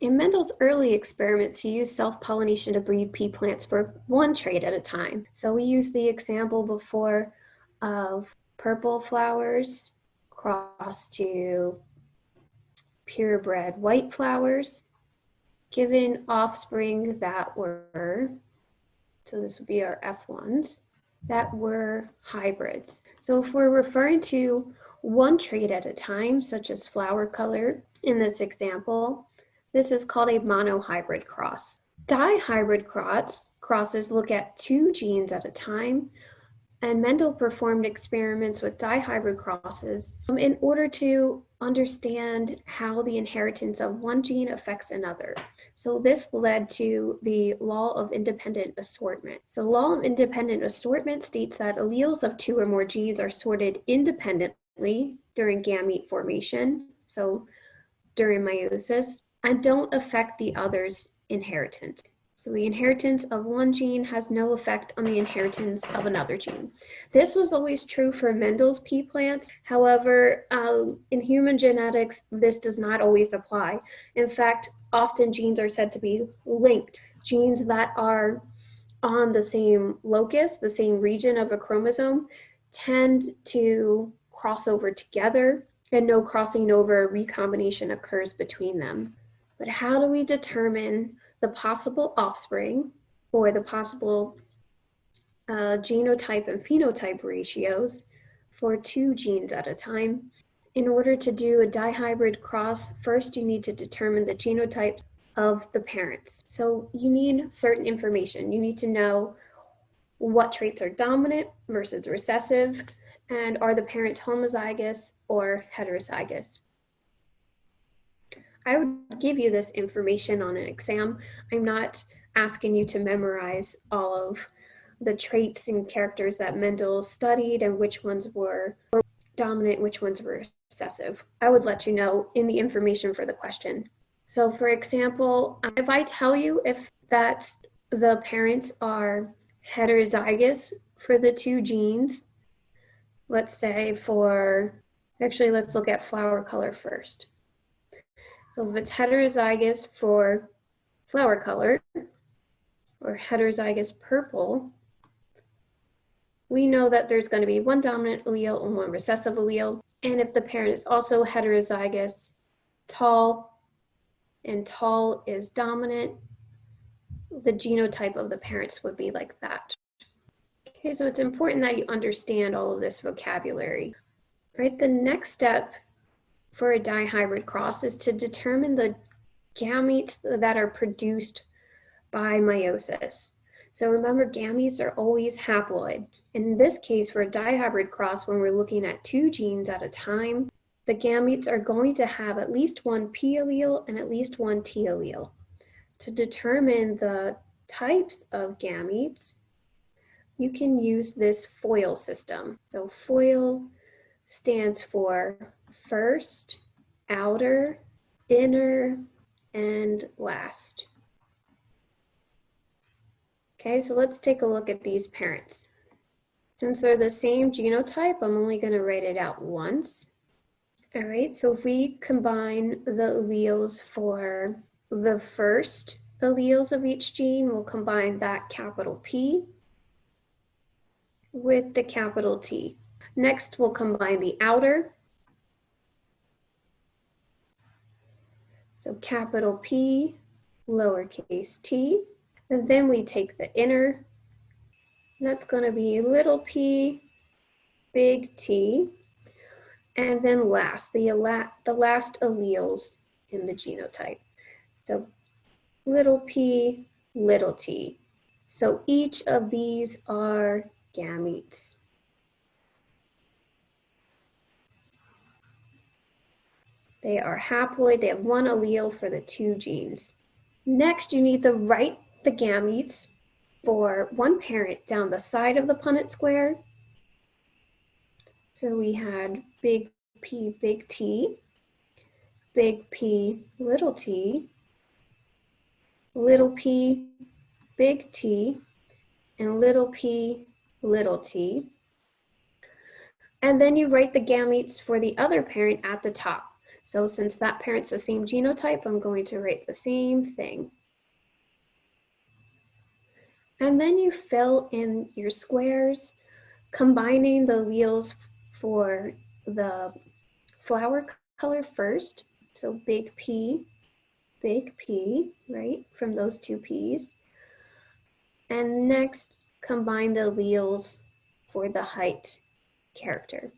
In Mendel's early experiments, he used self-pollination to breed pea plants for one trait at a time. So we used the example before of purple flowers crossed to purebred white flowers, given offspring that were, so this would be our F1s, that were hybrids. So if we're referring to one trait at a time, such as flower color in this example, this is called a monohybrid cross. Dihybrid crosses look at two genes at a time, and Mendel performed experiments with dihybrid crosses in order to understand how the inheritance of one gene affects another. So this led to the law of independent assortment. So law of independent assortment states that alleles of two or more genes are sorted independently during gamete formation, so during meiosis, and don't affect the other's inheritance. So the inheritance of one gene has no effect on the inheritance of another gene. This was always true for Mendel's pea plants. However, in human genetics, this does not always apply. In fact, often genes are said to be linked. Genes that are on the same locus, the same region of a chromosome, tend to cross over together, and no crossing over recombination occurs between them. But how do we determine the possible offspring or the possible genotype and phenotype ratios for two genes at a time? In order to do a dihybrid cross, first you need to determine the genotypes of the parents. So you need certain information. You need to know what traits are dominant versus recessive, and are the parents homozygous or heterozygous. I would give you this information on an exam. I'm not asking you to memorize all of the traits and characters that Mendel studied and which ones were dominant, which ones were recessive. I would let you know in the information for the question. So for example, if I tell you that the parents are heterozygous for the two genes, let's say let's look at flower color first. So if it's heterozygous for flower color or heterozygous purple, we know that there's going to be one dominant allele and one recessive allele. And if the parent is also heterozygous, tall, and tall is dominant, the genotype of the parents would be like that. Okay, so it's important that you understand all of this vocabulary. Right, the next step for a dihybrid cross is to determine the gametes that are produced by meiosis. So remember, gametes are always haploid. In this case, for a dihybrid cross, when we're looking at two genes at a time, the gametes are going to have at least one P allele and at least one T allele. To determine the types of gametes, you can use this FOIL system. So FOIL stands for first, outer, inner, and last. Okay, so let's take a look at these parents. Since they're the same genotype, I'm only going to write it out once. All right, so if we combine the alleles for the first alleles of each gene, we'll combine that capital P with the capital T. Next, we'll combine the outer. So capital P, lowercase t. And then we take the inner. And that's going to be little p, big T. And then last, the last alleles in the genotype. So little p, little t. So each of these are gametes. They are haploid. They have one allele for the two genes. Next, you need to write the gametes for one parent down the side of the Punnett square. So we had big P, big T, big P, little t, little p, big T, and little p, little t. And then you write the gametes for the other parent at the top. So since that parent's the same genotype, I'm going to write the same thing. And then you fill in your squares, combining the alleles for the flower color first. So big P, right, from those two P's. And next, combine the alleles for the height character,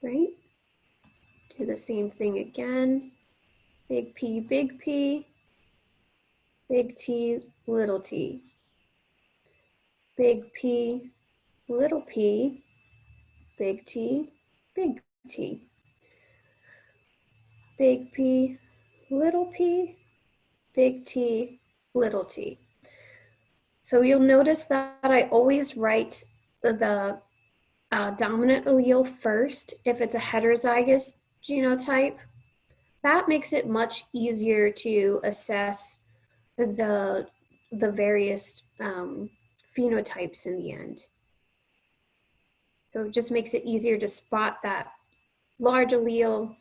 right? Do the same thing again. Big P, big T, little t. Big P, little p, big T, big T. Big P, little p, big T, little t. So you'll notice that I always write the dominant allele first if it's a heterozygous genotype. That makes it much easier to assess the various phenotypes in the end. So it just makes it easier to spot that large allele,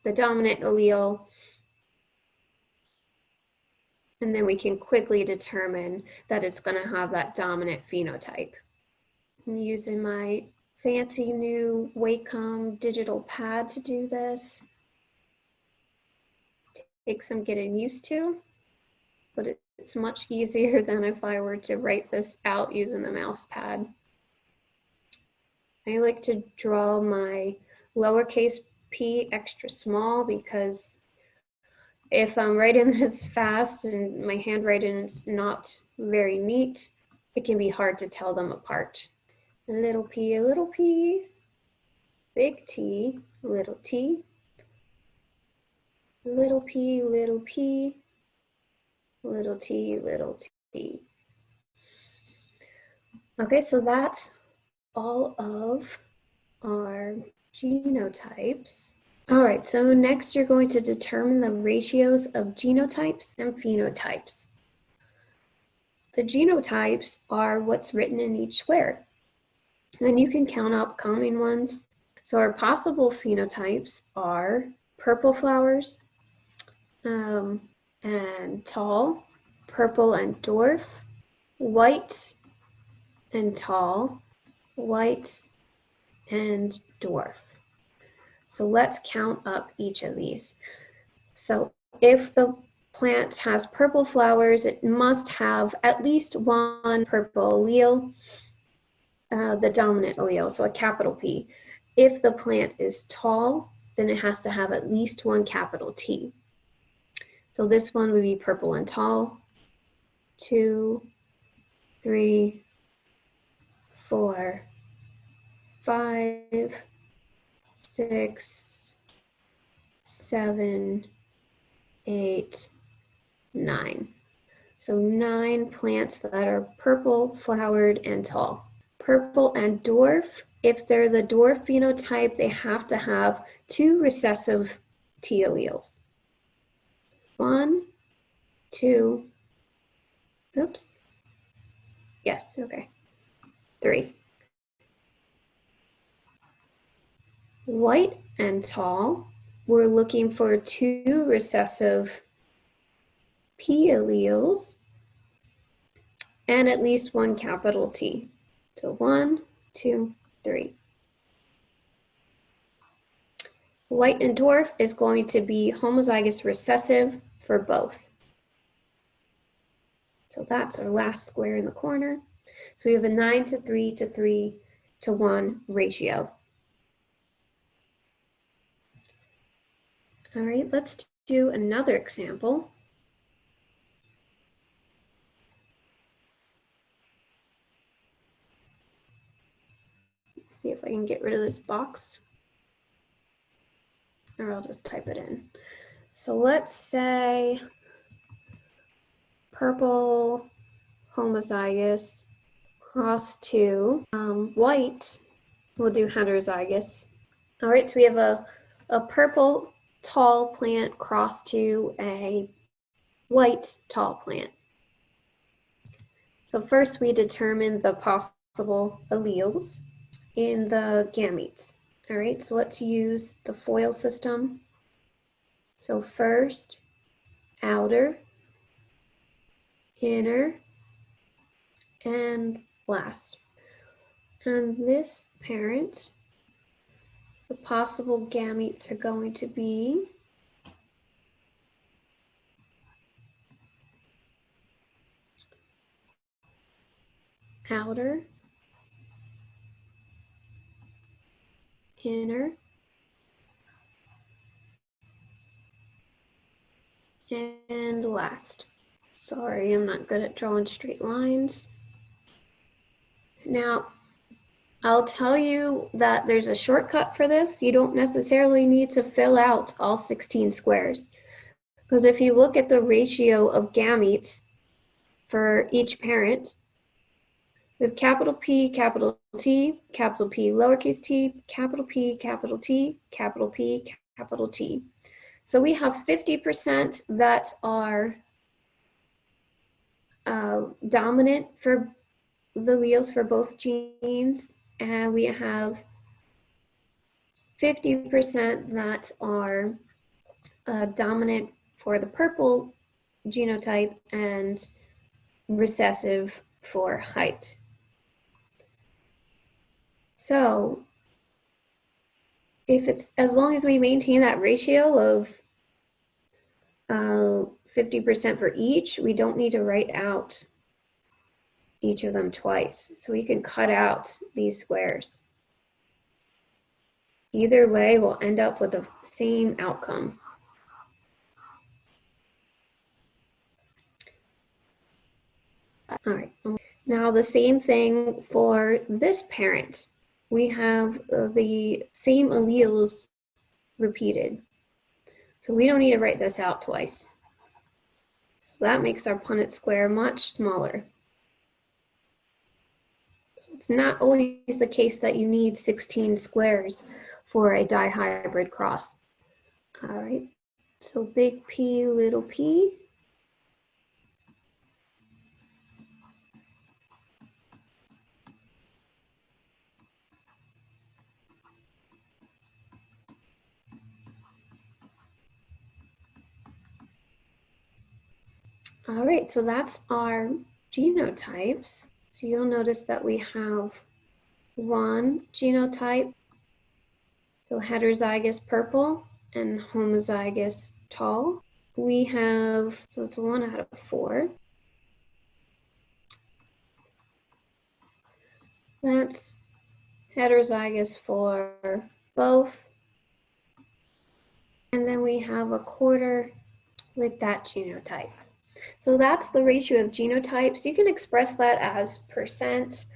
the dominant allele, and then we can quickly determine that it's going to have that dominant phenotype. I'm using my fancy new Wacom digital pad to do this. Takes some getting used to, but it's much easier than if I were to write this out using the mouse pad. I like to draw my lowercase p extra small because if I'm writing this fast and my handwriting is not very neat, it can be hard to tell them apart. A little p, big T, little t, little p, little t, little t. Okay, so that's all of our genotypes. All right, so next you're going to determine the ratios of genotypes and phenotypes. The genotypes are what's written in each square. And then you can count up common ones. So our possible phenotypes are purple flowers and tall, purple and dwarf, white and tall, white and dwarf. So let's count up each of these. So if the plant has purple flowers, it must have at least one purple allele, the dominant allele, so a capital P. If the plant is tall, then it has to have at least one capital T. So this one would be purple and tall. 2, 3, 4, 5, 6, 7, 8, 9. So 9 plants that are purple, flowered, and tall. Purple and dwarf, if they're the dwarf phenotype, they have to have 2 recessive T alleles. 1, 2, oops. Yes, okay. 3. White and tall, we're looking for 2 recessive P alleles and at least 1 capital T. So 1, 2, 3. White and dwarf is going to be homozygous recessive for both. So that's our last square in the corner. So we have a 9:3 to 3:1 ratio. All right, let's do another example. Let's see if I can get rid of this box, or I'll just type it in. So let's say purple homozygous cross to white, we'll do heterozygous. All right, so we have a purple tall plant cross to a white tall plant. So first we determine the possible alleles in the gametes. All right, so let's use the FOIL system. So first, outer, inner, and last. And this parent, the possible gametes are going to be outer, inner, and last. Sorry, I'm not good at drawing straight lines. Now, I'll tell you that there's a shortcut for this. You don't necessarily need to fill out all 16 squares. Because if you look at the ratio of gametes for each parent, we have capital P, capital T, capital P, lowercase t, capital P, capital T, capital P, capital T. So we have 50% that are dominant for the alleles for both genes, and we have 50% that are dominant for the purple genotype and recessive for height. So if it's, as long as we maintain that ratio of 50% for each, we don't need to write out each of them twice. So we can cut out these squares. Either way, we'll end up with the same outcome. All right, now the same thing for this parent. We have the same alleles repeated. So we don't need to write this out twice. So that makes our Punnett square much smaller. It's not always the case that you need 16 squares for a dihybrid cross. All right, so big P, little p. All right, so that's our genotypes. So you'll notice that we have one genotype, so heterozygous purple and homozygous tall. We have, so it's 1 out of 4. That's heterozygous for both. And then we have a quarter with that genotype. So that's the ratio of genotypes. You can express that as percent,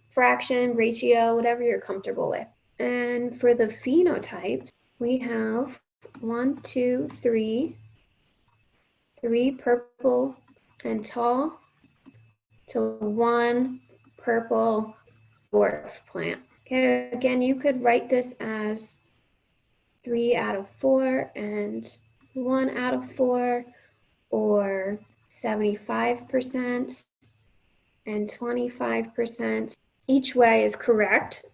fraction, ratio, whatever you're comfortable with. And for the phenotypes, we have 1, 2, 3, 3 purple and tall to 1 purple dwarf plant. Okay, again, you could write this as 3 out of 4 and 1 out of 4, or 75% and 25%. Each way is correct,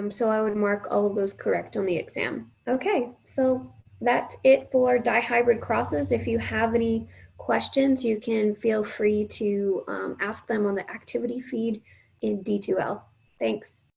so I would mark all of those correct on the exam. Okay, so that's it for dihybrid crosses. If you have any questions, you can feel free to ask them on the activity feed in D2L. Thanks.